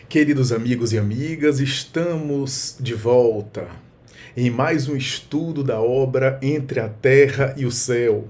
Queridos amigos e amigas, estamos de volta em mais um estudo da obra Entre a Terra e o Céu.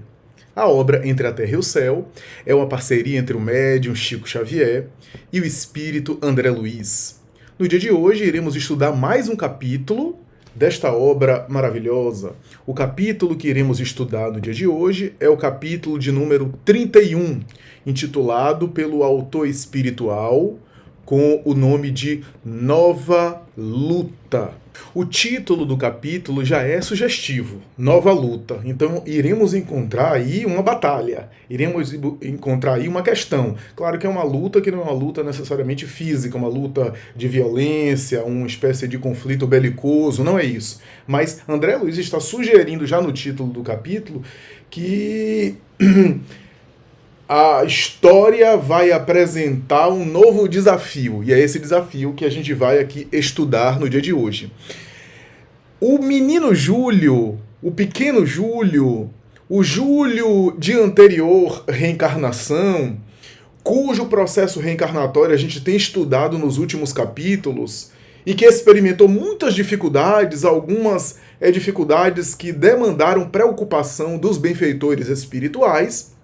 A obra Entre a Terra e o Céu é uma parceria entre o médium Chico Xavier e o espírito André Luiz. No dia de hoje, iremos estudar mais um capítulo desta obra maravilhosa. O capítulo que iremos estudar no dia de hoje é o capítulo de número 31, intitulado pelo autor espiritual com o nome de Nova Luta. O título do capítulo já é sugestivo, Nova Luta. Então iremos encontrar aí uma batalha, iremos encontrar aí uma questão. Claro que é uma luta que não é uma luta necessariamente física, uma luta de violência, uma espécie de conflito belicoso, não é isso. Mas André Luiz está sugerindo já no título do capítulo que a história vai apresentar um novo desafio, e é esse desafio que a gente vai aqui estudar no dia de hoje. O menino Júlio, o pequeno Júlio, o Júlio de anterior reencarnação, cujo processo reencarnatório a gente tem estudado nos últimos capítulos, e que experimentou muitas dificuldades, algumas dificuldades que demandaram preocupação dos benfeitores espirituais,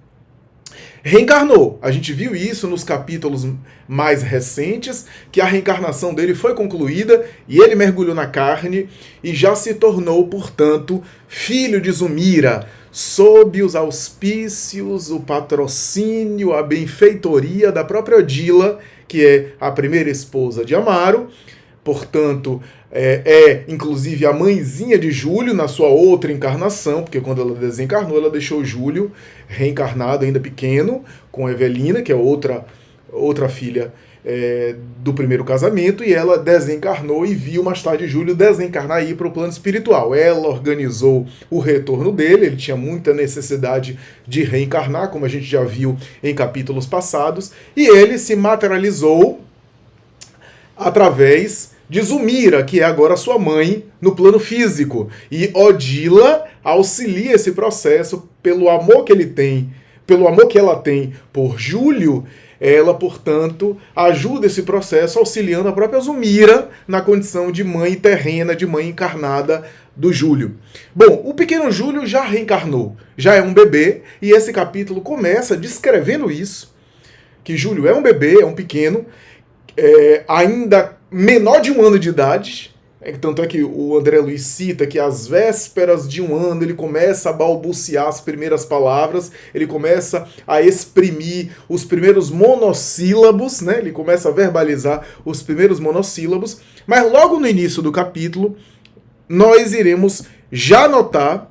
reencarnou. A gente viu isso nos capítulos mais recentes, que a reencarnação dele foi concluída e ele mergulhou na carne e já se tornou, portanto, filho de Zumira, sob os auspícios, o patrocínio, a benfeitoria da própria Odila, que é a primeira esposa de Amaro. Portanto, inclusive a mãezinha de Júlio na sua outra encarnação, porque quando ela desencarnou, ela deixou Júlio reencarnado ainda pequeno, com Evelina, que é outra filha do primeiro casamento, e ela desencarnou e viu mais tarde Júlio desencarnar e ir para o plano espiritual. Ela organizou o retorno dele, ele tinha muita necessidade de reencarnar, como a gente já viu em capítulos passados, e ele se materializou através de Zumira, que é agora sua mãe, no plano físico. E Odila auxilia esse processo pelo amor que ele tem, pelo amor que ela tem por Júlio. Ela, portanto, ajuda esse processo auxiliando a própria Zumira na condição de mãe terrena, de mãe encarnada do Júlio. Bom, o pequeno Júlio já reencarnou, já é um bebê, e esse capítulo começa descrevendo isso, que Júlio é um bebê, é um pequeno, ainda menor de 1 ano de idade, tanto é que o André Luiz cita que às vésperas de 1 ano ele começa a balbuciar as primeiras palavras, ele começa a exprimir os primeiros monossílabos, né? Ele começa a verbalizar os primeiros monossílabos, mas logo no início do capítulo nós iremos já notar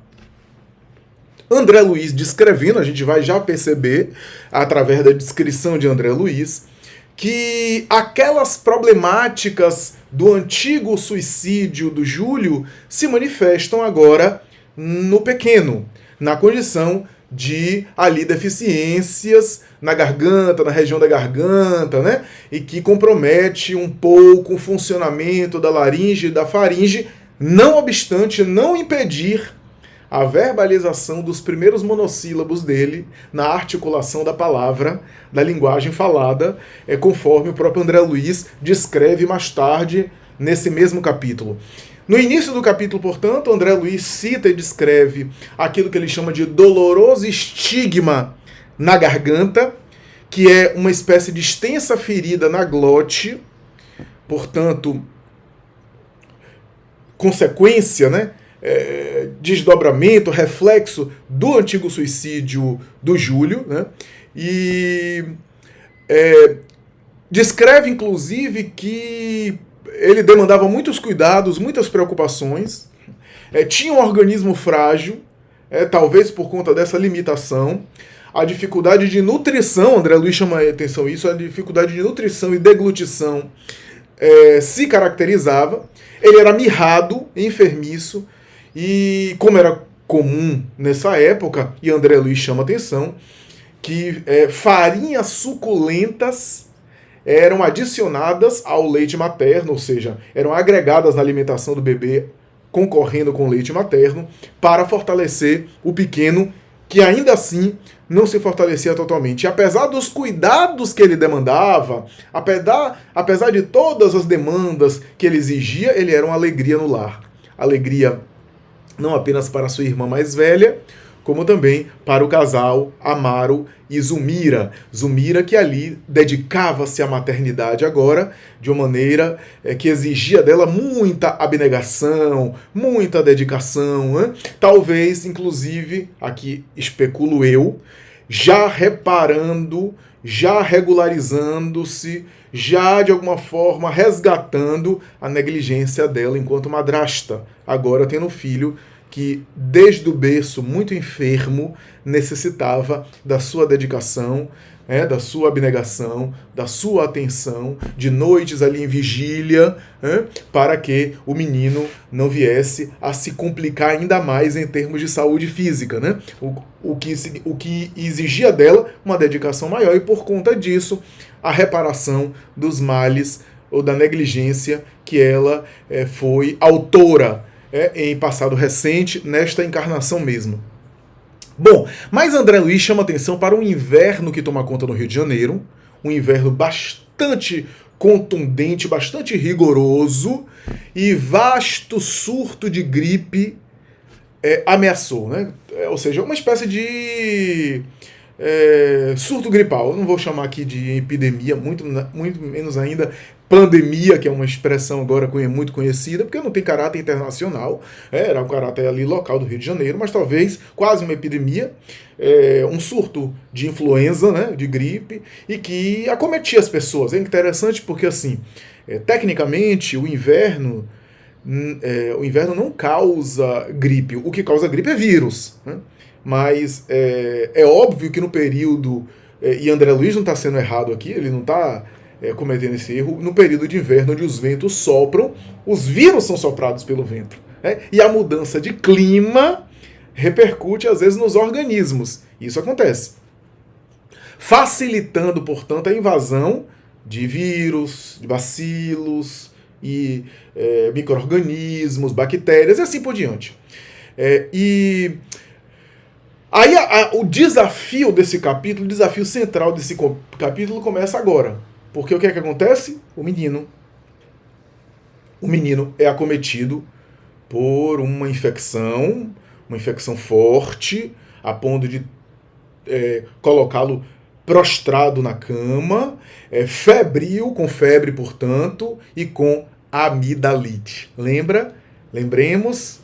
André Luiz descrevendo, a gente vai já perceber através da descrição de André Luiz, que aquelas problemáticas do antigo suicídio do Júlio se manifestam agora no pequeno, na condição de ali deficiências na garganta, na região da garganta, né? E que compromete um pouco o funcionamento da laringe e da faringe, não obstante não impedir a verbalização dos primeiros monossílabos dele na articulação da palavra, da linguagem falada, conforme o próprio André Luiz descreve mais tarde nesse mesmo capítulo. No início do capítulo, portanto, André Luiz cita e descreve aquilo que ele chama de doloroso estigma na garganta, que é uma espécie de extensa ferida na glote, portanto, consequência, né? Desdobramento, reflexo do antigo suicídio do Júlio, né? E descreve, inclusive, que ele demandava muitos cuidados, muitas preocupações, tinha um organismo frágil, talvez por conta dessa limitação, a dificuldade de nutrição, André Luiz chama a atenção isso, a dificuldade de nutrição e deglutição se caracterizava, ele era mirrado, enfermiço, e como era comum nessa época, e André Luiz chama atenção, que farinhas suculentas eram adicionadas ao leite materno, ou seja, eram agregadas na alimentação do bebê, concorrendo com o leite materno, para fortalecer o pequeno, que ainda assim não se fortalecia totalmente. E apesar dos cuidados que ele demandava, apesar de todas as demandas que ele exigia, ele era uma alegria no lar. Alegria não apenas para sua irmã mais velha, como também para o casal Amaro e Zulmira. Zulmira que ali dedicava-se à maternidade agora de uma maneira que exigia dela muita abnegação, muita dedicação, né? Talvez, inclusive, aqui especulo eu, já reparando, já regularizando-se, já de alguma forma resgatando a negligência dela enquanto madrasta, agora tendo filho que desde o berço, muito enfermo, necessitava da sua dedicação, da sua abnegação, da sua atenção, de noites ali em vigília, para que o menino não viesse a se complicar ainda mais em termos de saúde física. Né? O que exigia dela uma dedicação maior e, por conta disso, a reparação dos males ou da negligência que ela foi autora em passado recente, nesta encarnação mesmo. Bom, mas André Luiz chama atenção para um inverno que toma conta no Rio de Janeiro, um inverno bastante contundente, bastante rigoroso, e vasto surto de gripe ameaçou, né? Ou seja, uma espécie de surto gripal. Eu não vou chamar aqui de epidemia, muito menos ainda pandemia, que é uma expressão agora muito conhecida, porque não tem caráter internacional, era um caráter ali local do Rio de Janeiro, mas talvez quase uma epidemia, um surto de influenza, né, de gripe, e que acometia as pessoas. É interessante porque, assim, tecnicamente, o inverno não causa gripe. O que causa gripe é vírus, né? Mas é óbvio que no período, e André Luiz não está sendo errado aqui, ele não está cometendo esse erro, no período de inverno, onde os ventos sopram, os vírus são soprados pelo vento. Né? E a mudança de clima repercute, às vezes, nos organismos. Isso acontece. Facilitando, portanto, a invasão de vírus, de bacilos e micro-organismos, bactérias e assim por diante. Aí o desafio desse capítulo, o desafio central desse capítulo começa agora. Porque o que é que acontece? O menino é acometido por uma infecção forte, a ponto de colocá-lo prostrado na cama, febril, com febre, portanto, e com amidalite. Lembremos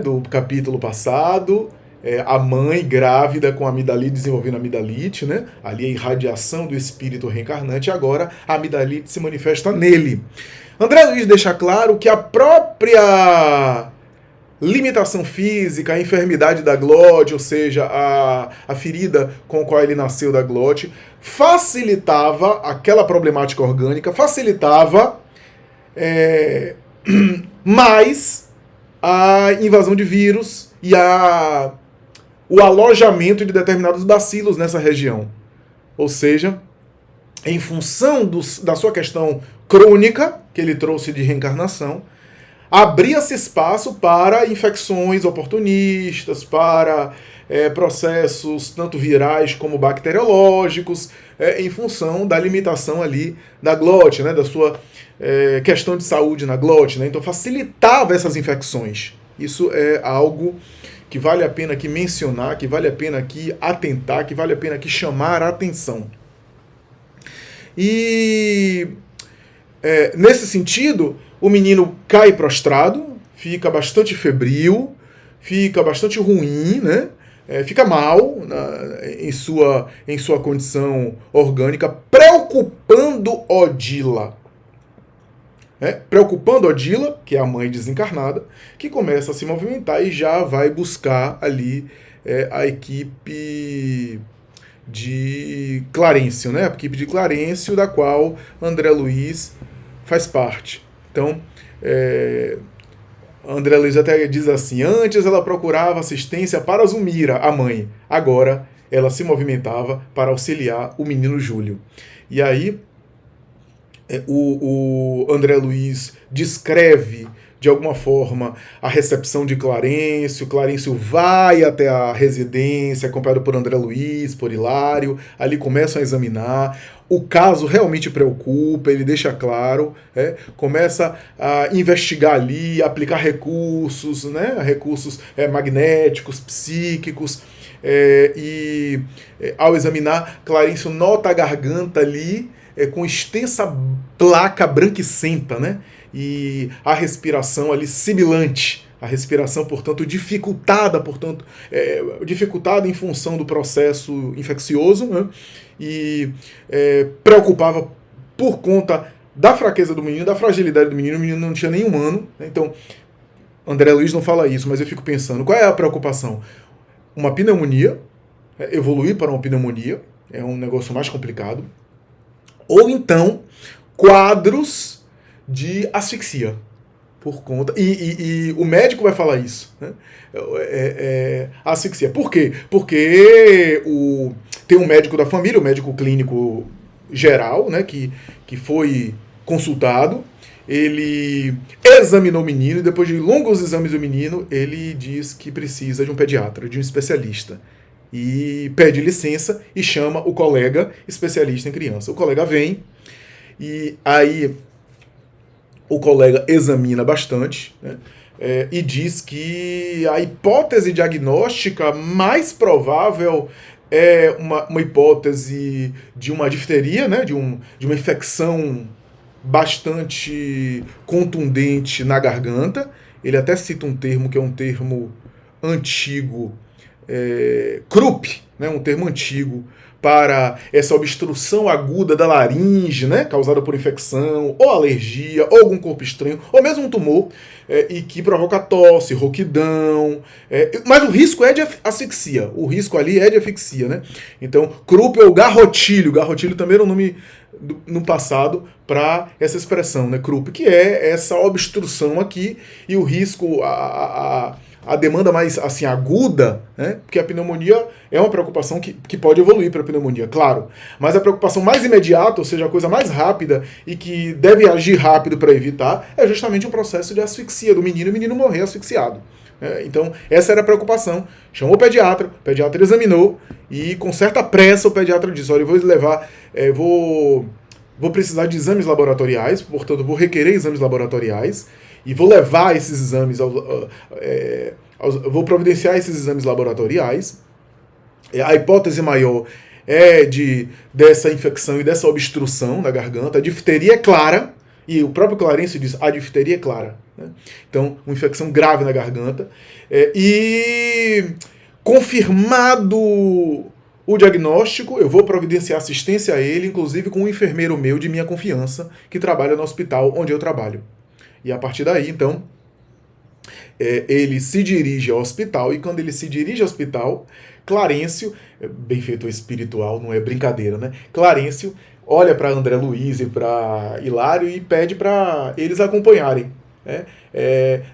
do capítulo passado, a mãe grávida com amidalite, desenvolvendo amidalite, né? Ali a irradiação do espírito reencarnante, agora a amidalite se manifesta nele. André Luiz deixa claro que a própria limitação física, a enfermidade da glote, ou seja, a ferida com a qual ele nasceu da glote, facilitava aquela problemática orgânica, facilitava mais a invasão de vírus e o alojamento de determinados bacilos nessa região. Ou seja, em função da sua questão crônica, que ele trouxe de reencarnação, abria-se espaço para infecções oportunistas, para processos tanto virais como bacteriológicos, em função da limitação ali da glote, né, da sua questão de saúde na glote. Né? Então facilitava essas infecções. Isso é algo que vale a pena aqui mencionar, que vale a pena aqui atentar, que vale a pena aqui chamar a atenção. E nesse sentido, o menino cai prostrado, fica bastante febril, fica bastante ruim, né? Fica mal em sua condição orgânica, preocupando Odila. Preocupando Odila, que é a mãe desencarnada, que começa a se movimentar e já vai buscar ali a equipe de Clarencio, né? A equipe de Clarencio, da qual André Luiz faz parte. Então, André Luiz até diz assim: antes ela procurava assistência para Zulmira, a mãe, agora ela se movimentava para auxiliar o menino Júlio. E aí o André Luiz descreve de alguma forma, a recepção de Clarencio. Clarencio vai até a residência, acompanhado por André Luiz, por Hilário. Ali começam a examinar. O caso realmente preocupa, ele deixa claro, começa a investigar ali, aplicar recursos, né, recursos magnéticos, psíquicos. Ao examinar, Clarencio nota a garganta ali com extensa placa branquicenta, né? E a respiração ali sibilante, a respiração, portanto, dificultada em função do processo infeccioso, né? E preocupava por conta da fraqueza do menino, da fragilidade do menino. O menino não tinha nem 1 ano, né? Então, André Luiz não fala isso, mas eu fico pensando, qual é a preocupação? Uma pneumonia, evoluir para uma pneumonia, é um negócio mais complicado, ou então quadros de asfixia por conta. E o médico vai falar isso, né? Asfixia. Por quê? Porque tem um médico da família, o médico clínico geral, né, que foi consultado. Ele examinou o menino e depois de longos exames do menino, ele diz que precisa de um pediatra, de um especialista. E pede licença e chama o colega especialista em criança. O colega vem e aí o colega examina bastante, né, e diz que a hipótese diagnóstica mais provável é uma hipótese de uma difteria, né, de uma infecção bastante contundente na garganta. Ele até cita um termo que é um termo antigo, Krupp, né, um termo antigo para essa obstrução aguda da laringe, né, causada por infecção, ou alergia, ou algum corpo estranho, ou mesmo um tumor, e que provoca tosse, rouquidão. Mas o risco é de asfixia. O risco ali é de asfixia, né? Então, Krupp ou garrotilho. Garrotilho também era um nome no passado para essa expressão, né, Krupp, que é essa obstrução aqui, e o risco, a demanda mais assim aguda, né? Porque a pneumonia é uma preocupação que pode evoluir para a pneumonia, claro. Mas a preocupação mais imediata, ou seja, a coisa mais rápida e que deve agir rápido para evitar, é justamente um processo de asfixia do menino, e o menino morrer asfixiado. Então, essa era a preocupação. Chamou o pediatra examinou e, com certa pressa, o pediatra disse: olha, eu vou levar, vou precisar de exames laboratoriais, portanto, vou requerer exames laboratoriais e vou levar esses exames, vou providenciar esses exames laboratoriais. A hipótese maior é dessa infecção e dessa obstrução da garganta. A difteria é clara, e o próprio Clarencio diz: a difteria é clara, né? Então, uma infecção grave na garganta. E confirmado o diagnóstico, eu vou providenciar assistência a ele, inclusive com um enfermeiro meu de minha confiança, que trabalha no hospital onde eu trabalho. E a partir daí, então, ele se dirige ao hospital, e quando ele se dirige ao hospital, Clarencio, benfeitor espiritual, não é brincadeira, né? Clarencio olha para André Luiz e para Hilário e pede para eles acompanharem, né?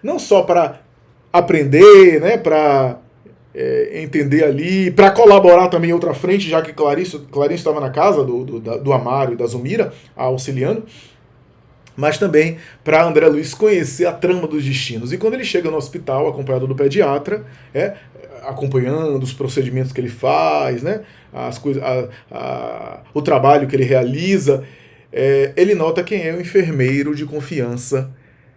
Não só para aprender, né, para entender ali, para colaborar também em outra frente, já que Clarencio estava na casa do Amário e da Zumira, auxiliando, mas também para André Luiz conhecer a trama dos destinos. E quando ele chega no hospital, acompanhado do pediatra, acompanhando os procedimentos que ele faz, né, as coisas, o trabalho que ele realiza, ele nota quem é o enfermeiro de confiança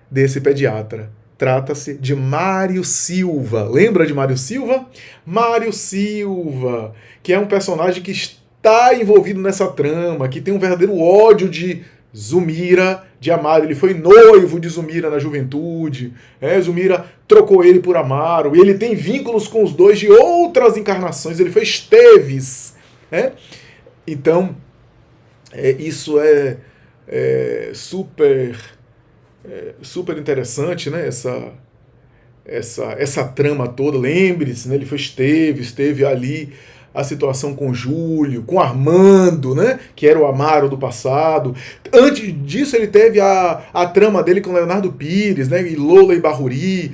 desse pediatra. Trata-se de Mário Silva. Lembra de Mário Silva? Mário Silva, que é um personagem que está envolvido nessa trama, que tem um verdadeiro ódio de Zumira, de Amaro. Ele foi noivo de Zumira na juventude. Zumira trocou ele por Amaro. E ele tem vínculos com os dois de outras encarnações. Ele foi Esteves. Então, isso é super interessante, né? Essa trama toda. Lembre-se, né? Ele foi Esteves, teve ali a situação com Júlio, com Armando, né, que era o Amaro do passado. Antes disso, ele teve a trama dele com Leonardo Pires, né, e Lola Ibarruri,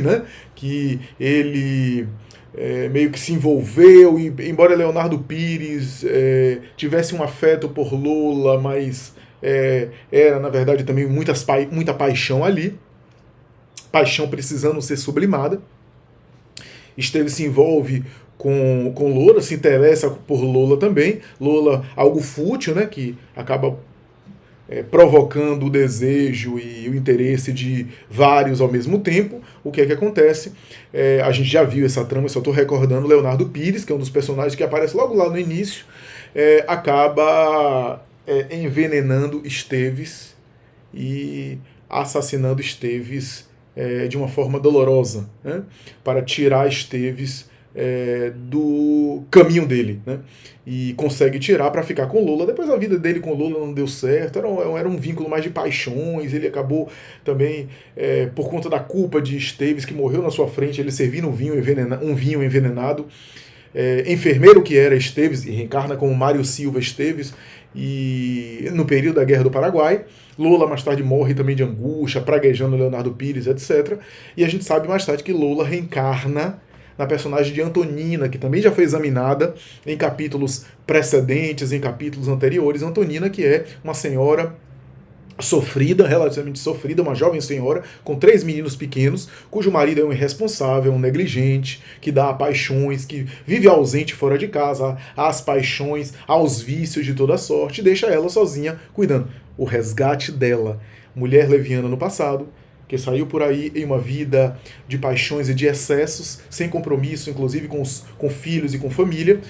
né, que ele meio que se envolveu, e embora Leonardo Pires tivesse um afeto por Lola, mas Era, na verdade, também muita paixão ali, paixão precisando ser sublimada. Esteves se envolve com Lola, se interessa por Lola também. Lola, algo fútil, né, que acaba provocando o desejo e o interesse de vários ao mesmo tempo. O que é que acontece? A gente já viu essa trama, eu só estou recordando Leonardo Pires, que é um dos personagens que aparece logo lá no início, acaba envenenando Esteves e assassinando Esteves de uma forma dolorosa, né? Para tirar Esteves do caminho dele, né? E consegue tirar para ficar com Lola. Depois a vida dele com Lola não deu certo, era um vínculo mais de paixões. Ele acabou também, por conta da culpa de Esteves, que morreu na sua frente, ele servindo um vinho envenenado. Enfermeiro que era Esteves, e reencarna como Mário Silva Esteves, e no período da Guerra do Paraguai. Lola mais tarde morre também de angústia, praguejando Leonardo Pires, etc. E a gente sabe mais tarde que Lola reencarna na personagem de Antonina, que também já foi examinada em capítulos precedentes, em capítulos anteriores. Antonina, que é uma senhora sofrida, relativamente sofrida, uma jovem senhora com 3 meninos pequenos, cujo marido é um irresponsável, um negligente, que dá a paixões, que vive ausente fora de casa, às paixões, aos vícios de toda sorte, e deixa ela sozinha cuidando. O resgate dela, mulher leviana no passado, que saiu por aí em uma vida de paixões e de excessos, sem compromisso, inclusive com filhos e com família,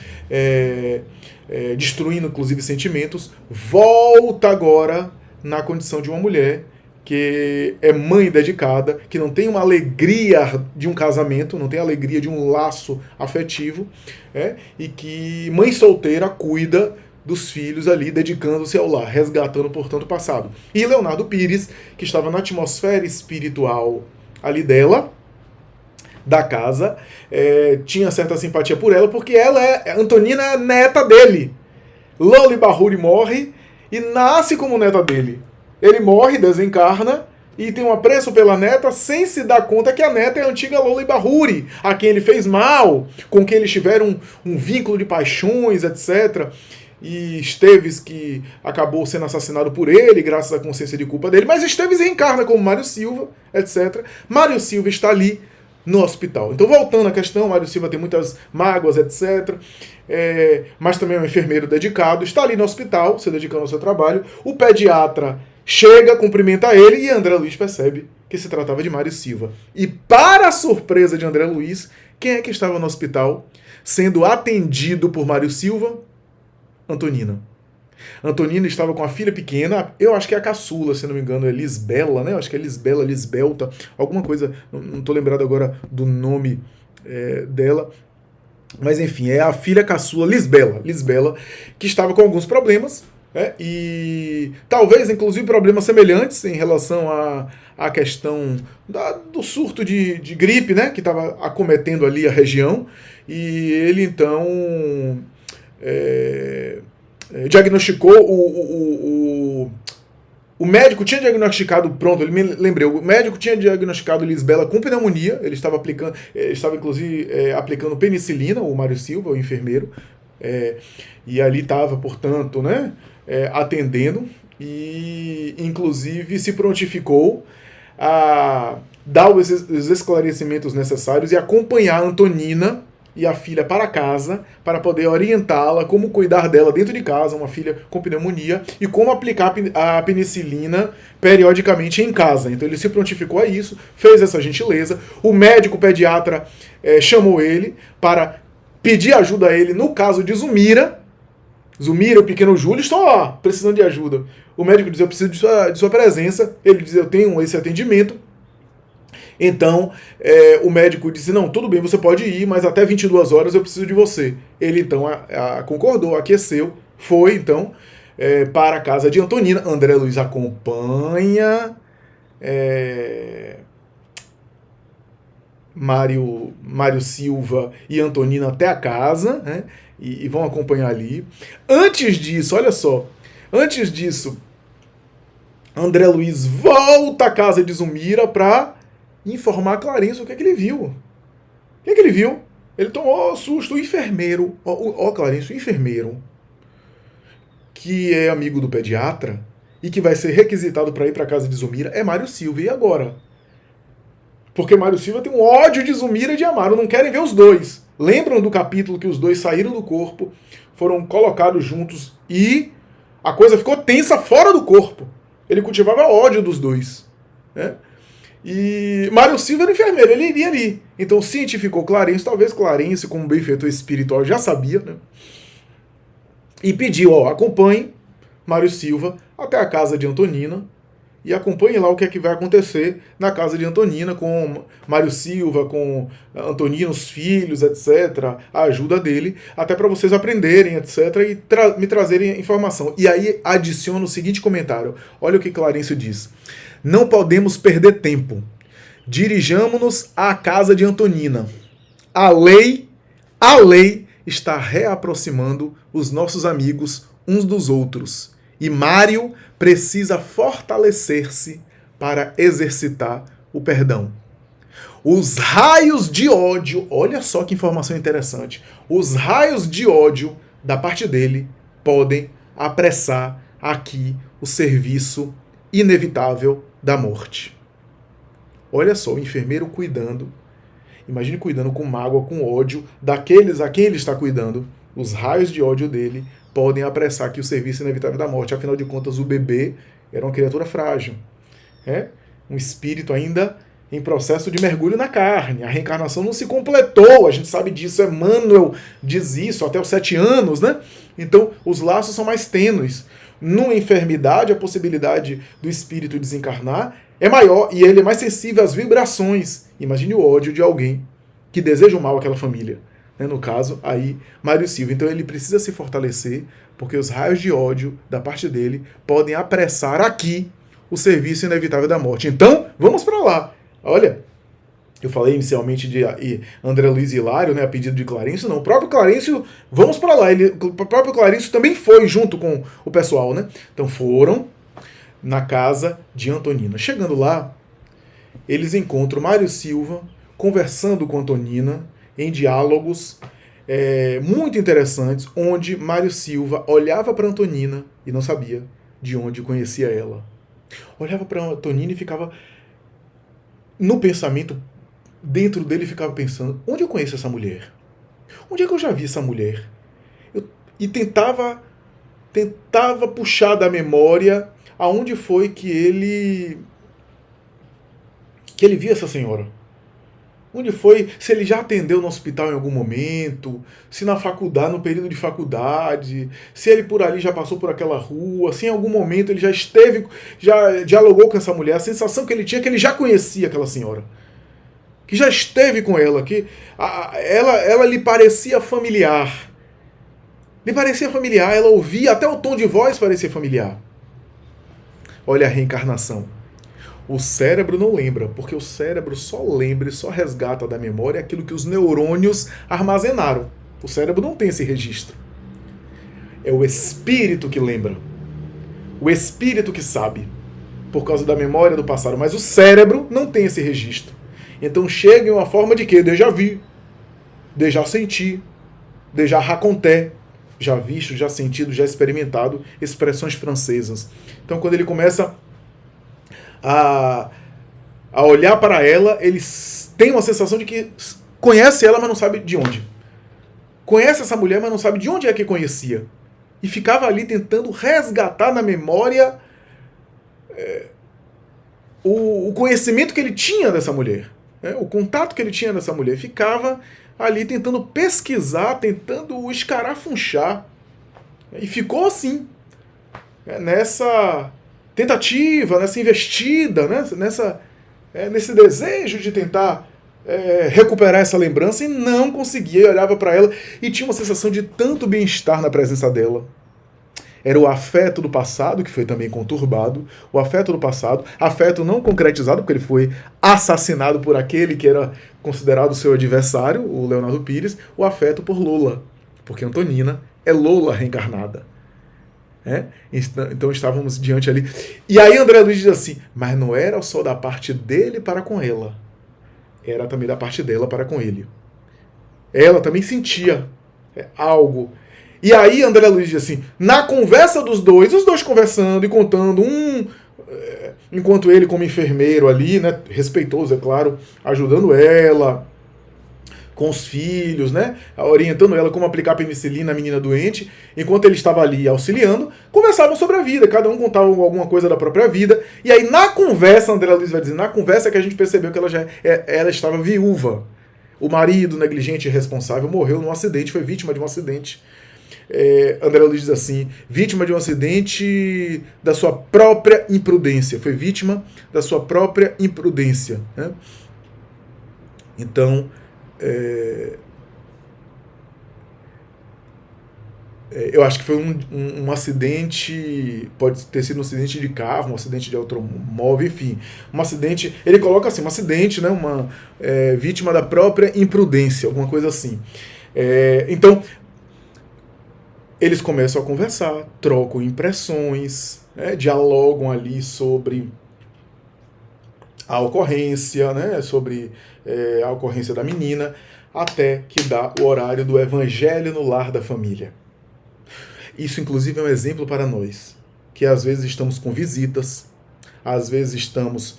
destruindo inclusive sentimentos, volta agora na condição de uma mulher que é mãe dedicada, que não tem uma alegria de um casamento, não tem alegria de um laço afetivo, e que mãe solteira cuida dos filhos ali, dedicando-se ao lar, resgatando, portanto, o passado. E Leonardo Pires, que estava na atmosfera espiritual ali dela, da casa, tinha certa simpatia por ela, porque Antonina é neta dele. Lola Ibárruri morre e nasce como neta dele. Ele morre, desencarna, e tem um apreço pela neta sem se dar conta que a neta é a antiga Lola Ibárruri, a quem ele fez mal, com quem eles tiveram um vínculo de paixões, etc., e Esteves, que acabou sendo assassinado por ele, graças à consciência de culpa dele, mas Esteves reencarna como Mário Silva, etc. Mário Silva está ali no hospital. Então, voltando à questão, Mário Silva tem muitas mágoas, etc., mas também é um enfermeiro dedicado, está ali no hospital, se dedicando ao seu trabalho. O pediatra chega, cumprimenta ele, e André Luiz percebe que se tratava de Mário Silva. E, para a surpresa de André Luiz, quem é que estava no hospital sendo atendido por Mário Silva? Antonina. Antonina estava com a filha pequena, eu acho que é a caçula, se não me engano, é Lisbela, né? Eu acho que é Lisbela, Lisbelta, alguma coisa, não estou lembrado agora do nome dela, mas enfim, é a filha caçula Lisbela, que estava com alguns problemas, e talvez, inclusive, problemas semelhantes em relação à questão do surto de gripe, né? Que estava acometendo ali a região, e ele então diagnosticou o médico tinha diagnosticado, pronto, ele me lembrei, o médico tinha diagnosticado Lisbela com pneumonia, ele estava inclusive aplicando penicilina, o Mário Silva, o enfermeiro, e ali estava, portanto, né, atendendo, e inclusive se prontificou a dar os esclarecimentos necessários e acompanhar a Antonina e a filha para casa, para poder orientá-la como cuidar dela dentro de casa, uma filha com pneumonia, e como aplicar a penicilina periodicamente em casa. Então ele se prontificou a isso, fez essa gentileza. O médico pediatra chamou ele para pedir ajuda a ele no caso de Zumira. Zumira, o pequeno Júlio, estão lá, precisando de ajuda. O médico diz, eu preciso de sua presença. Ele diz, eu tenho esse atendimento. Então, o médico disse, não, tudo bem, você pode ir, mas até 22 horas eu preciso de você. Ele, então, concordou, aqueceu, foi, então, para a casa de Antonina. André Luiz acompanha Mário Silva e Antonina até a casa, né, e vão acompanhar ali. Antes disso, olha só, André Luiz volta à casa de Zumira para informar a Clarice o que é que ele viu. O que é que ele viu? Ele tomou susto. O enfermeiro, Clarice, o enfermeiro, que é amigo do pediatra e que vai ser requisitado para ir para a casa de Zumira é Mário Silva. E agora? Porque Mário Silva tem um ódio de Zumira e de Amaro, não querem ver os dois. Lembram do capítulo que os dois saíram do corpo, foram colocados juntos e a coisa ficou tensa fora do corpo. Ele cultivava ódio dos dois, né? E Mário Silva era enfermeiro, ele iria ali. Então cientificou Clarencio, talvez Clarencio, como benfeitor espiritual, já sabia, né? E pediu, ó, acompanhe Mário Silva até a casa de Antonina e acompanhe lá o que é que vai acontecer na casa de Antonina com Mário Silva, com Antonina, os filhos, etc. A ajuda dele, até para vocês aprenderem, etc. E me trazerem informação. E aí adiciona o seguinte comentário. Olha o que Clarencio diz. Não podemos perder tempo. Dirijamo-nos à casa de Antonina. A lei está reaproximando os nossos amigos uns dos outros. E Mário precisa fortalecer-se para exercitar o perdão. Os raios de ódio, olha só que informação interessante. Os raios de ódio da parte dele podem apressar aqui o serviço inevitável da morte. Olha só, o enfermeiro cuidando. Imagine cuidando com mágoa, com ódio daqueles a quem ele está cuidando. Os raios de ódio dele podem apressar aqui o serviço inevitável da morte. Afinal de contas, o bebê era uma criatura frágil. Um espírito ainda em processo de mergulho na carne. A reencarnação não se completou, a gente sabe disso. Emmanuel diz isso até os 7 anos, né? Então, os laços são mais tênues. Numa enfermidade, a possibilidade do espírito desencarnar é maior e ele é mais sensível às vibrações. Imagine o ódio de alguém que deseja o mal àquela família. No caso, aí, Mário Silva. Então ele precisa se fortalecer, porque os raios de ódio da parte dele podem apressar aqui o serviço inevitável da morte. Então, vamos para lá. Olha, eu falei inicialmente de André Luiz Hilário, né, a pedido de Clarencio. Não, o próprio Clarencio, vamos para lá. O próprio Clarencio também foi junto com o pessoal, né? Então foram na casa de Antonina. Chegando lá, eles encontram Mário Silva conversando com Antonina em diálogos muito interessantes, onde Mário Silva olhava para Antonina e não sabia de onde conhecia ela. Olhava para Antonina e ficava no pensamento, dentro dele ficava pensando, onde eu conheço essa mulher? Onde é que eu já vi essa mulher? E tentava puxar da memória aonde foi que ele viu essa senhora. Onde foi? Se ele já atendeu no hospital em algum momento, se na faculdade, no período de faculdade, se ele por ali já passou por aquela rua, se em algum momento ele já esteve, já dialogou com essa mulher. A sensação que ele tinha é que ele já conhecia aquela senhora. Que já esteve com ela, que ela lhe parecia familiar. Lhe parecia familiar, ela ouvia, até o tom de voz parecia familiar. Olha a reencarnação. O cérebro não lembra, porque o cérebro só lembra e só resgata da memória aquilo que os neurônios armazenaram. O cérebro não tem esse registro. É o espírito que lembra. O espírito que sabe, por causa da memória do passado. Mas o cérebro não tem esse registro. Então chega em uma forma de quê? Déjà vu, déjà senti, déjà raconté. Já visto, já sentido, já experimentado, expressões francesas. Então quando ele começa a olhar para ela, ele tem uma sensação de que conhece ela, mas não sabe de onde. Conhece essa mulher, mas não sabe de onde é que conhecia. E ficava ali tentando resgatar na memória o conhecimento que ele tinha dessa mulher. O contato que ele tinha dessa mulher. Ficava ali tentando pesquisar, tentando escarafunchar. E ficou assim, nessa tentativa, nessa investida, nesse desejo de tentar recuperar essa lembrança, e não conseguia. Olhava para ela e tinha uma sensação de tanto bem-estar na presença dela. Era o afeto do passado, que foi também conturbado, o afeto do passado, afeto não concretizado, porque ele foi assassinado por aquele que era considerado seu adversário, o Leonardo Pires, o afeto por Lola, porque Antonina é Lola reencarnada. Então estávamos diante ali. E aí André Luiz diz assim, mas não era só da parte dele para com ela, era também da parte dela para com ele. Ela também sentia algo. E aí André Luiz diz assim, na conversa dos dois, os dois conversando e contando, enquanto ele como enfermeiro ali, né, respeitoso, é claro, ajudando ela com os filhos, né, orientando ela como aplicar penicilina à menina doente, enquanto ele estava ali auxiliando, conversavam sobre a vida, cada um contava alguma coisa da própria vida, e aí na conversa, André Luiz vai dizer, na conversa que a gente percebeu que ela estava viúva. O marido negligente e irresponsável morreu num acidente, foi vítima de um acidente. André Luiz diz assim, vítima de um acidente da sua própria imprudência, foi vítima da sua própria imprudência, né? Então, eu acho que foi um acidente, pode ter sido um acidente de carro, um acidente de automóvel, enfim, um acidente, ele coloca assim, um acidente, né, vítima da própria imprudência, alguma coisa assim. Então, eles começam a conversar, trocam impressões, né, dialogam ali sobre a ocorrência, né, sobre a ocorrência da menina, até que dá o horário do evangelho no lar da família. Isso, inclusive, é um exemplo para nós, que às vezes estamos com visitas, às vezes estamos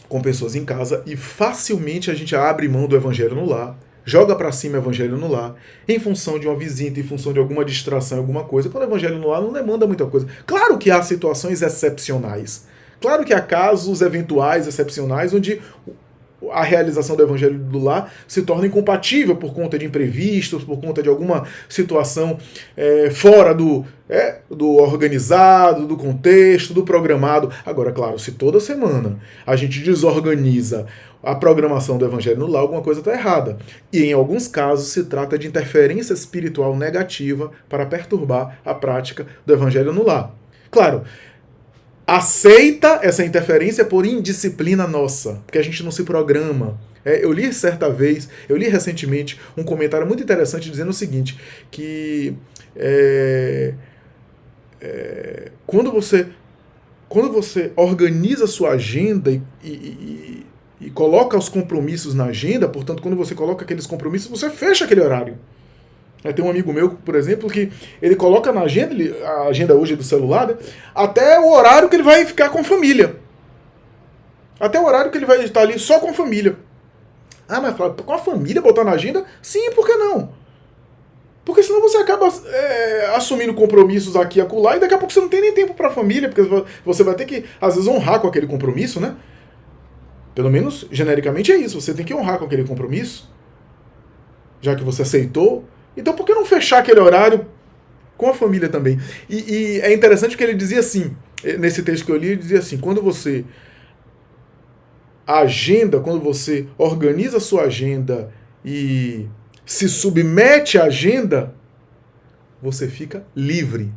com pessoas em casa e facilmente a gente abre mão do evangelho no lar, joga para cima o evangelho no lar, em função de uma visita, em função de alguma distração, alguma coisa, quando o evangelho no lar não demanda muita coisa. Claro que há situações excepcionais, claro que há casos eventuais, excepcionais, onde a realização do evangelho do lar se torna incompatível por conta de imprevistos, por conta de alguma situação fora do organizado, do contexto, do programado. Agora, claro, se toda semana a gente desorganiza a programação do evangelho no lar, alguma coisa está errada. E em alguns casos se trata de interferência espiritual negativa para perturbar a prática do evangelho no lar. Claro, aceita essa interferência por indisciplina nossa, porque a gente não se programa. Eu li recentemente um comentário muito interessante dizendo o seguinte, que quando você organiza a sua agenda e coloca os compromissos na agenda, portanto, quando você coloca aqueles compromissos, você fecha aquele horário. Tem um amigo meu, por exemplo, que ele coloca na agenda, a agenda hoje do celular, né, até o horário que ele vai ficar com a família. Até o horário que ele vai estar ali só com a família. Mas com a família botar na agenda? Sim, por que não? Porque senão você acaba assumindo compromissos aqui e acolá, e daqui a pouco você não tem nem tempo para a família, porque você vai ter que, às vezes, honrar com aquele compromisso, né? Pelo menos, genericamente, é isso. Você tem que honrar com aquele compromisso, já que você aceitou. Então, por que não fechar aquele horário com a família também? E é interessante porque ele dizia assim, nesse texto que eu li, ele dizia assim, quando você organiza a sua agenda e se submete à agenda, você fica livre.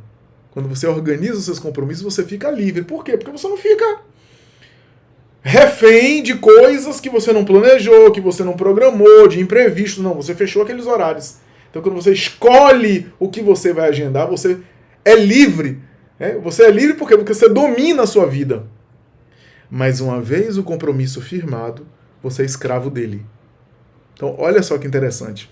Quando você organiza os seus compromissos, você fica livre. Por quê? Porque você não fica refém de coisas que você não planejou, que você não programou, de imprevistos. Não, você fechou aqueles horários. Então, quando você escolhe o que você vai agendar, você é livre. Você é livre porque você domina a sua vida. Mas uma vez o compromisso firmado, você é escravo dele. Então, olha só que interessante.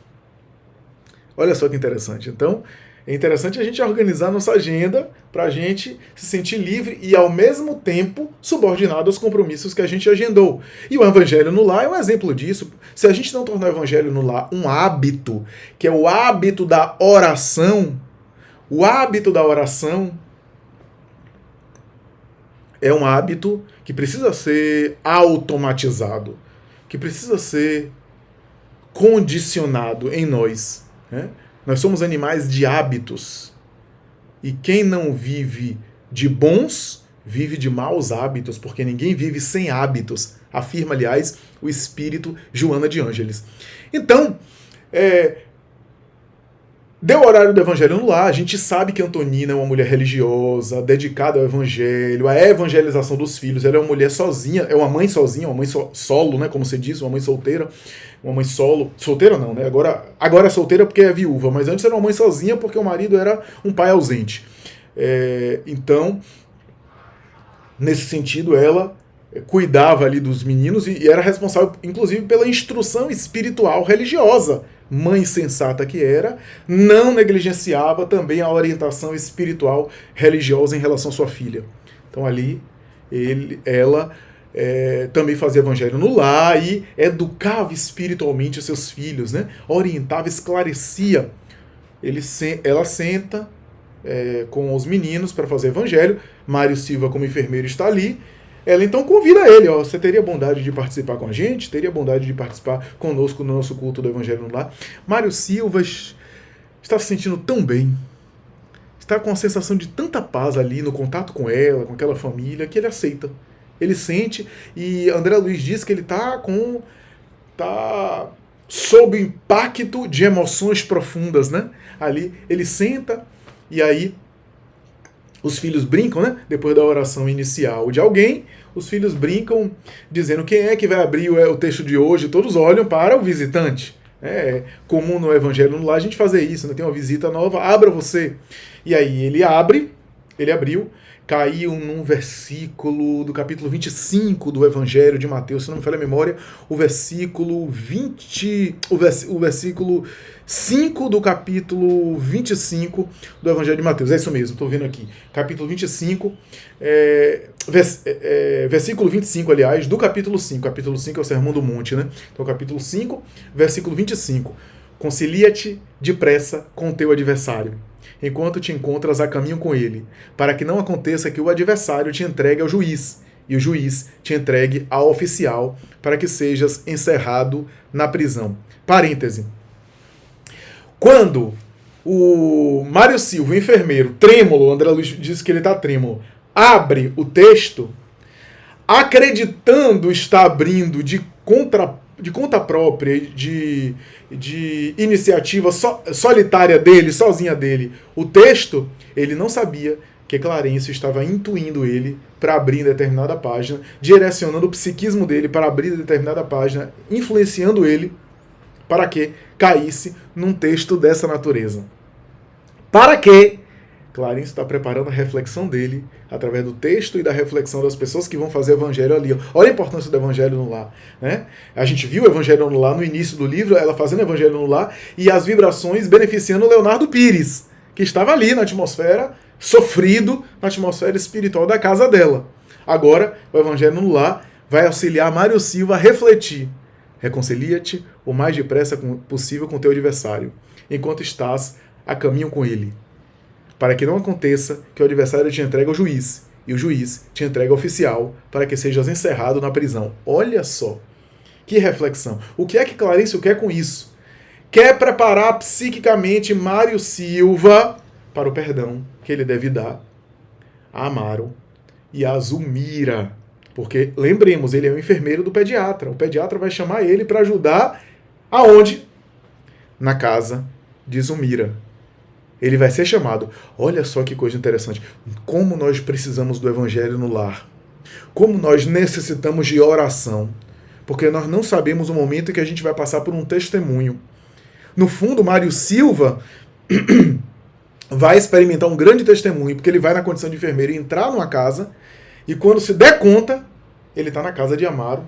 Olha só que interessante. Então, é interessante a gente organizar a nossa agenda para a gente se sentir livre e, ao mesmo tempo, subordinado aos compromissos que a gente agendou. E o Evangelho no Lar é um exemplo disso. Se a gente não tornar o Evangelho no Lar um hábito, que é o hábito da oração, o hábito da oração é um hábito que precisa ser automatizado, que precisa ser condicionado em nós, né? Nós somos animais de hábitos. E quem não vive de bons, vive de maus hábitos, porque ninguém vive sem hábitos, afirma, aliás, o espírito Joana de Ângeles. Então, deu o horário do Evangelho no Lar, a gente sabe que Antonina é uma mulher religiosa, dedicada ao Evangelho, à evangelização dos filhos, ela é uma mulher sozinha, é uma mãe sozinha, uma mãe solo, né, como se diz, uma mãe solteira, uma mãe solo, solteira não, né, agora é solteira porque é viúva, mas antes era uma mãe sozinha porque o marido era um pai ausente. Então, nesse sentido, ela cuidava ali dos meninos e era responsável, inclusive, pela instrução espiritual religiosa. Mãe sensata que era, não negligenciava também a orientação espiritual religiosa em relação à sua filha. Então ali, ela também fazia evangelho no lar e educava espiritualmente os seus filhos, né? Orientava, esclarecia. Ela senta com os meninos para fazer evangelho. Mário Silva, como enfermeiro, está ali. Ela então convida ele, ó, você teria bondade de participar com a gente? Teria bondade de participar conosco no nosso culto do Evangelho no Lar? Mário Silva está se sentindo tão bem, está com a sensação de tanta paz ali no contato com ela, com aquela família, que ele aceita. Ele sente, e André Luiz diz que ele está sob o impacto de emoções profundas, né? Ali ele senta e aí os filhos brincam, né? Depois da oração inicial de alguém, os filhos brincam dizendo quem é que vai abrir o texto de hoje. Todos olham para o visitante. É comum no Evangelho no Lar a gente fazer isso, né? Tem uma visita nova, abra você. E aí ele abriu, caiu num versículo do capítulo 25 do Evangelho de Mateus, se não me falha a memória, o versículo 5 do capítulo 25 do Evangelho de Mateus. É isso mesmo, estou vendo aqui. Capítulo 25, versículo 25, aliás, do capítulo 5. Capítulo 5 é o Sermão do Monte, né? Então, capítulo 5, versículo 25. Concilia-te depressa com teu adversário, enquanto te encontras a caminho com ele, para que não aconteça que o adversário te entregue ao juiz, e o juiz te entregue ao oficial, para que sejas encerrado na prisão. Parêntese. Quando o Mário Silva, o enfermeiro, trêmulo, o André Luiz diz que ele está trêmulo, abre o texto, acreditando estar abrindo de conta própria, de iniciativa solitária dele, sozinha dele, o texto, ele não sabia que Clarencio estava intuindo ele para abrir determinada página, direcionando o psiquismo dele para abrir determinada página, influenciando ele para que caísse num texto dessa natureza. Para que Clarencio está preparando a reflexão dele através do texto e da reflexão das pessoas que vão fazer evangelho ali. Olha a importância do evangelho no lar, né? A gente viu o evangelho no lar no início do livro, ela fazendo evangelho no lar e as vibrações beneficiando Leonardo Pires, que estava ali na atmosfera, sofrido na atmosfera espiritual da casa dela. Agora, o evangelho no lar vai auxiliar Mário Silva a refletir. Reconcilia-te o mais depressa possível com teu adversário, enquanto estás a caminho com ele, para que não aconteça que o adversário te entregue ao juiz, e o juiz te entregue ao oficial, para que sejas encerrado na prisão. Olha só, que reflexão. O que é que Clarencio quer com isso? Quer preparar psiquicamente Mário Silva para o perdão que ele deve dar a Amaro e a Zulmira. Porque, lembremos, ele é o enfermeiro do pediatra. O pediatra vai chamar ele para ajudar aonde? Na casa de Zulmira. Ele vai ser chamado. Olha só que coisa interessante. Como nós precisamos do evangelho no lar. Como nós necessitamos de oração. Porque nós não sabemos o momento em que a gente vai passar por um testemunho. No fundo, Mário Silva vai experimentar um grande testemunho, porque ele vai na condição de enfermeiro entrar numa casa, e quando se der conta, ele está na casa de Amaro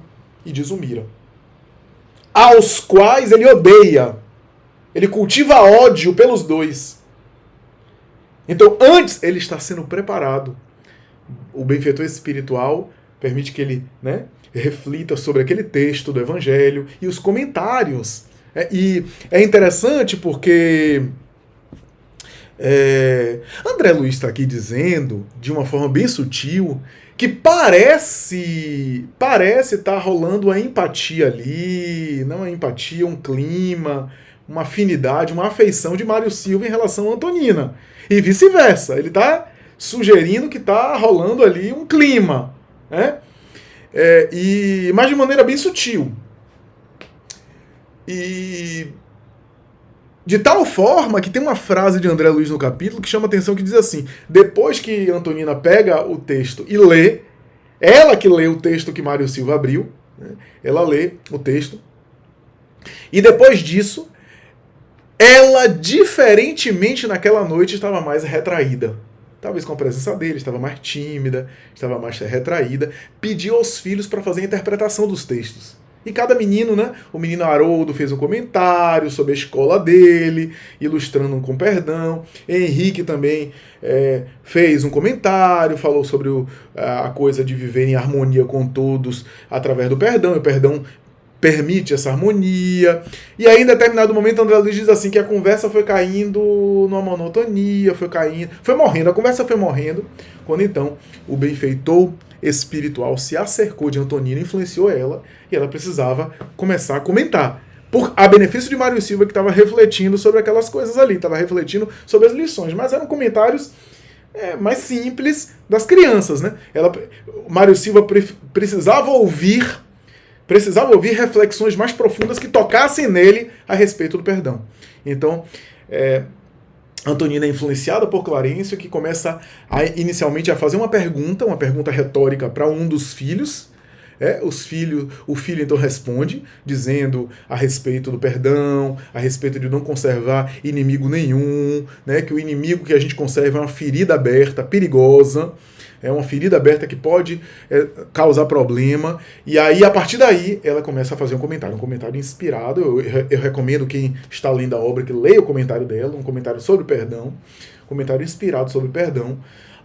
e de Zulmira, aos quais ele odeia. Ele cultiva ódio pelos dois. Então, antes, ele está sendo preparado. O benfeitor espiritual permite que ele, né, reflita sobre aquele texto do Evangelho e os comentários. E é interessante porque André Luiz está aqui dizendo, de uma forma bem sutil, que parece estar rolando uma empatia ali, não uma empatia, um clima, uma afinidade, uma afeição de Mário Silva em relação a Antonina. E vice-versa. Ele está sugerindo que está rolando ali um clima, né? Mas de maneira bem sutil. E de tal forma que tem uma frase de André Luiz no capítulo que chama atenção, que diz assim: depois que Antonina pega o texto e lê, ela que lê o texto que Mário Silva abriu, né? Ela lê o texto, e depois disso, ela, diferentemente naquela noite, estava mais retraída. talvez com a presença dele, estava mais tímida, estava mais retraída, pediu aos filhos para fazer a interpretação dos textos. E cada menino, né? O menino Haroldo fez um comentário sobre a escola dele, ilustrando com perdão. Henrique também fez um comentário, falou sobre a coisa de viver em harmonia com todos através do perdão. E o perdão permite essa harmonia. E aí, em determinado momento, André Luiz diz assim que a conversa foi caindo numa monotonia, foi morrendo. A conversa foi morrendo, quando então o benfeitor espiritual se acercou de Antonina, influenciou ela, e ela precisava começar a comentar. A benefício de Mário Silva, que estava refletindo sobre aquelas coisas ali, estava refletindo sobre as lições, mas eram comentários mais simples das crianças, né? Mário Silva precisava ouvir reflexões mais profundas que tocassem nele a respeito do perdão. Então, Antonina é influenciada por Clarencio, que começa inicialmente a fazer uma pergunta retórica para um dos filhos. O filho então responde, dizendo a respeito do perdão, a respeito de não conservar inimigo nenhum, né, que o inimigo que a gente conserva é uma ferida aberta, perigosa, é uma ferida aberta que pode causar problema. E aí, a partir daí, ela começa a fazer um comentário inspirado. Eu recomendo quem está lendo a obra que leia o comentário dela, um comentário sobre o perdão, um comentário inspirado sobre o perdão,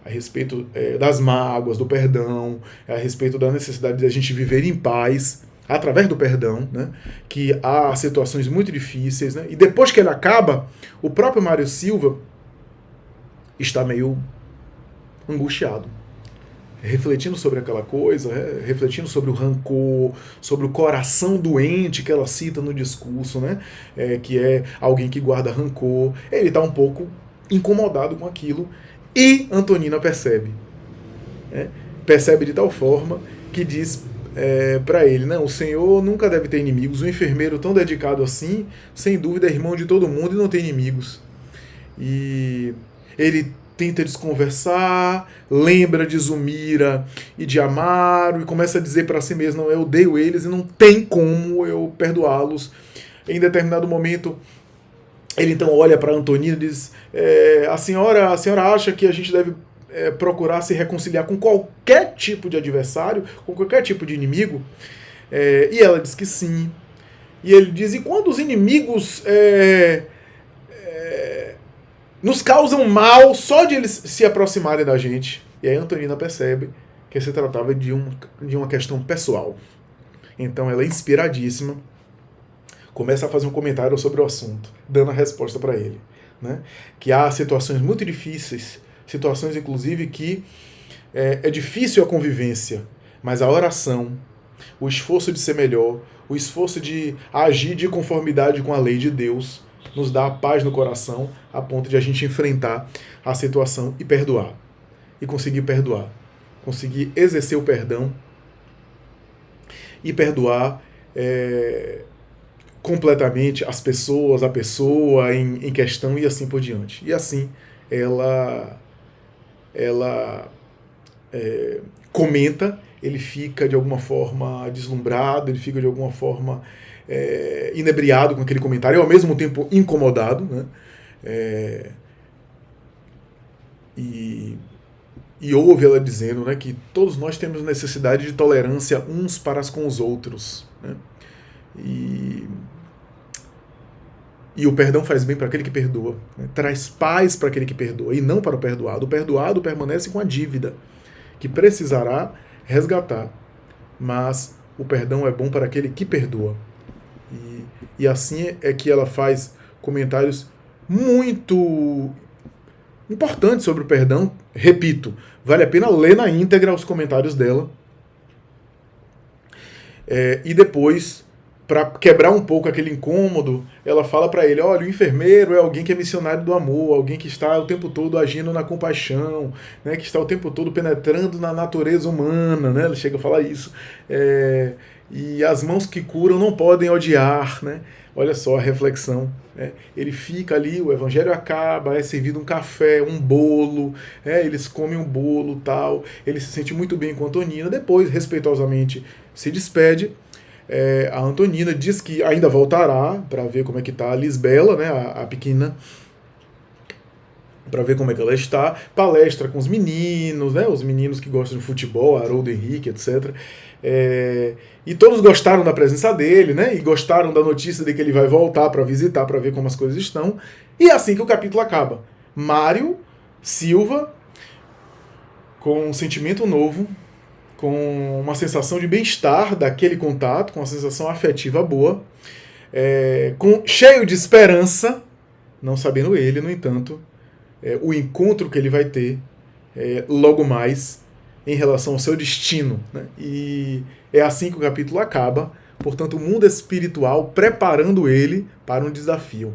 a respeito das mágoas, do perdão, a respeito da necessidade de a gente viver em paz através do perdão, né? Que há situações muito difíceis, né? E depois que ele acaba, o próprio Mário Silva está meio angustiado, refletindo sobre aquela coisa, refletindo sobre o rancor, sobre o coração doente que ela cita no discurso, né? Que é alguém que guarda rancor. Ele está um pouco incomodado com aquilo, e Antonina percebe. Percebe de tal forma que diz para ele, não, o senhor nunca deve ter inimigos, um enfermeiro tão dedicado assim, sem dúvida é irmão de todo mundo e não tem inimigos. E ele tenta desconversar, lembra de Zumira e de Amaro, e começa a dizer para si mesmo, não, eu odeio eles e não tem como eu perdoá-los. Em determinado momento, ele então olha para Antonina e diz, a senhora acha que a gente deve procurar se reconciliar com qualquer tipo de adversário, com qualquer tipo de inimigo? E ela diz que sim. E ele diz, e quando os inimigos nos causam mal só de eles se aproximarem da gente? E aí Antonina percebe que se tratava de uma questão pessoal. Então ela é inspiradíssima, começa a fazer um comentário sobre o assunto, dando a resposta para ele, né? Que há situações muito difíceis, situações inclusive que é difícil a convivência, mas a oração, o esforço de ser melhor, o esforço de agir de conformidade com a lei de Deus, nos dá a paz no coração, a ponto de a gente enfrentar a situação e perdoar. E conseguir perdoar. Conseguir exercer o perdão e perdoar completamente as pessoas, a pessoa em questão e assim por diante. E assim ela comenta, ele fica de alguma forma deslumbrado, ele fica de alguma forma inebriado com aquele comentário e ao mesmo tempo incomodado, né? E ouve ela dizendo, né, que todos nós temos necessidade de tolerância uns para com os outros, né? E o perdão faz bem para aquele que perdoa, né? Traz paz para aquele que perdoa e não para o perdoado. O perdoado permanece com a dívida que precisará resgatar, mas o perdão é bom para aquele que perdoa. E assim é que ela faz comentários muito importantes sobre o perdão. Repito, vale a pena ler na íntegra os comentários dela. E depois, para quebrar um pouco aquele incômodo, ela fala para ele, olha, o enfermeiro é alguém que é missionário do amor, alguém que está o tempo todo agindo na compaixão, né, que está o tempo todo penetrando na natureza humana, né, ela chega a falar isso, e as mãos que curam não podem odiar, né? Olha só a reflexão, né? Ele fica ali, o evangelho acaba, é servido um café, um bolo, eles comem um bolo, tal, ele se sente muito bem com a Antonina, depois, respeitosamente, se despede. A Antonina diz que ainda voltará para ver como é que está a Lisbela, né, a pequena, para ver como é que ela está, palestra com os meninos, né, os meninos que gostam de futebol, Haroldo Henrique, etc. E todos gostaram da presença dele, né, e gostaram da notícia de que ele vai voltar para visitar, para ver como as coisas estão. E é assim que o capítulo acaba. Mário Silva, com um sentimento novo, com uma sensação de bem-estar daquele contato, com uma sensação afetiva boa, cheio de esperança, não sabendo ele, no entanto, o encontro que ele vai ter logo mais em relação ao seu destino. Né? E é assim que o capítulo acaba, portanto, o mundo espiritual preparando ele para um desafio.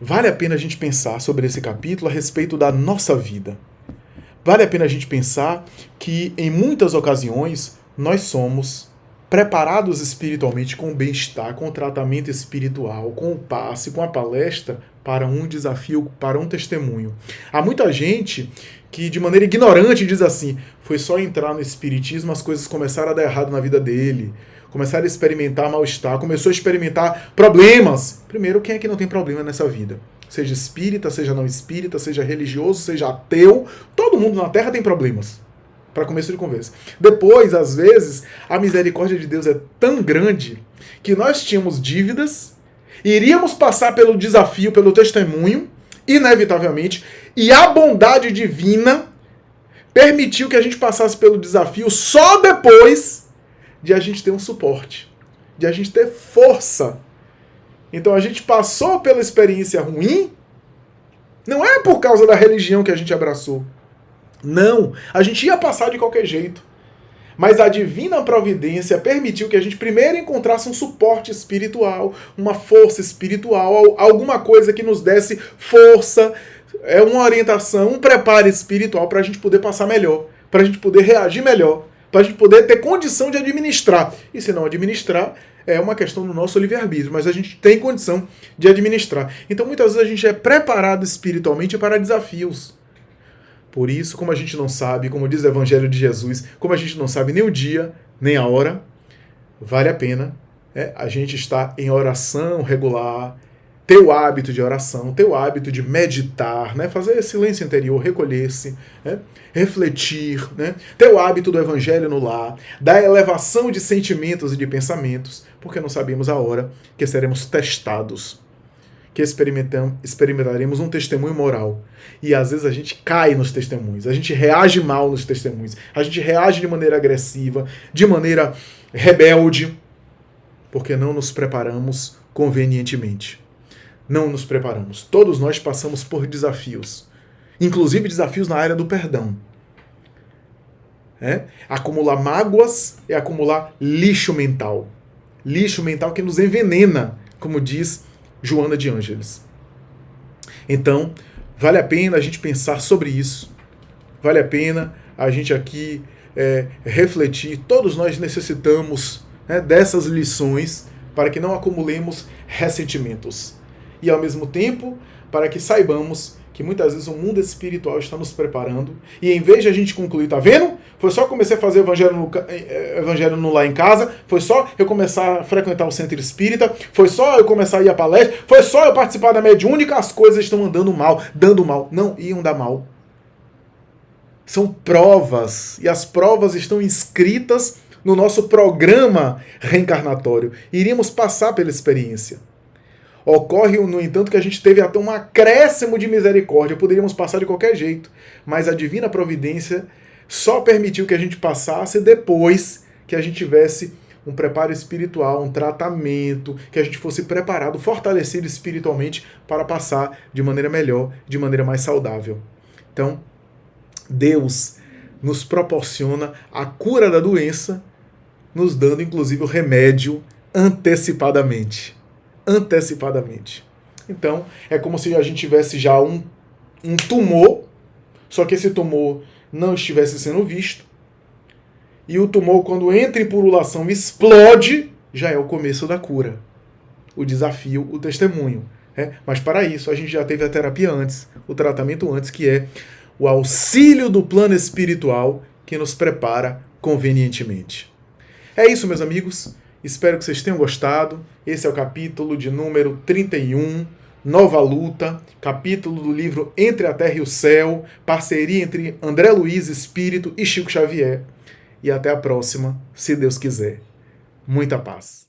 Vale a pena a gente pensar sobre esse capítulo a respeito da nossa vida. Vale a pena a gente pensar que, em muitas ocasiões, nós somos preparados espiritualmente com o bem-estar, com o tratamento espiritual, com o passe, com a palestra, para um desafio, para um testemunho. Há muita gente que, de maneira ignorante, diz assim: foi só entrar no espiritismo, as coisas começaram a dar errado na vida dele, começaram a experimentar mal-estar, começou a experimentar problemas. Primeiro, quem é que não tem problema nessa vida? Seja espírita, seja não espírita, seja religioso, seja ateu, todo mundo na Terra tem problemas, para começo de conversa. Depois, às vezes, a misericórdia de Deus é tão grande que nós tínhamos dívidas, iríamos passar pelo desafio, pelo testemunho, inevitavelmente, e a bondade divina permitiu que a gente passasse pelo desafio só depois de a gente ter um suporte, de a gente ter força. Então a gente passou pela experiência ruim, não é por causa da religião que a gente abraçou. Não, a gente ia passar de qualquer jeito. Mas a divina providência permitiu que a gente primeiro encontrasse um suporte espiritual, uma força espiritual, alguma coisa que nos desse força, uma orientação, um preparo espiritual para a gente poder passar melhor, para a gente poder reagir melhor, para a gente poder ter condição de administrar. E se não administrar, é uma questão do nosso livre-arbítrio, mas a gente tem condição de administrar. Então muitas vezes a gente é preparado espiritualmente para desafios. Por isso, como a gente não sabe, como diz o Evangelho de Jesus, como a gente não sabe nem o dia, nem a hora, vale a pena a gente estar em oração regular, ter o hábito de oração, ter o hábito de meditar, né? Fazer silêncio interior, recolher-se, né? Refletir, né? Ter o hábito do Evangelho no lar, da elevação de sentimentos e de pensamentos, porque não sabemos a hora que seremos testados, que experimentaremos um testemunho moral. E às vezes a gente cai nos testemunhos, a gente reage mal nos testemunhos, a gente reage de maneira agressiva, de maneira rebelde, porque não nos preparamos convenientemente. Não nos preparamos. Todos nós passamos por desafios, inclusive desafios na área do perdão. Acumular mágoas é acumular lixo mental. Lixo mental que nos envenena, como diz Joana de Ângeles. Então, vale a pena a gente pensar sobre isso. Vale a pena a gente aqui refletir. Todos nós necessitamos dessas lições para que não acumulemos ressentimentos. E, ao mesmo tempo, para que saibamos que muitas vezes o mundo espiritual está nos preparando. E em vez de a gente concluir, tá vendo? Foi só eu comecei a fazer evangelho no lar em casa, foi só eu começar a frequentar o centro espírita, foi só eu começar a ir à palestra, foi só eu participar da mediúnica, as coisas estão andando mal, dando mal. Não iam dar mal. São provas, e as provas estão inscritas no nosso programa reencarnatório. Iríamos passar pela experiência. Ocorre, no entanto, que a gente teve até um acréscimo de misericórdia. Poderíamos passar de qualquer jeito, mas a divina providência só permitiu que a gente passasse depois que a gente tivesse um preparo espiritual, um tratamento, que a gente fosse preparado, fortalecido espiritualmente para passar de maneira melhor, de maneira mais saudável. Então, Deus nos proporciona a cura da doença, nos dando inclusive o remédio antecipadamente. Então, é como se a gente tivesse já um tumor, só que esse tumor não estivesse sendo visto, e o tumor, quando entra em purulação, explode, já é o começo da cura. O desafio, o testemunho. Mas para isso, a gente já teve a terapia antes, o tratamento antes, que é o auxílio do plano espiritual que nos prepara convenientemente. É isso, meus amigos. Espero que vocês tenham gostado. Esse é o capítulo de número 31, Nova Luta, capítulo do livro Entre a Terra e o Céu, parceria entre André Luiz Espírito e Chico Xavier. E até a próxima, se Deus quiser. Muita paz.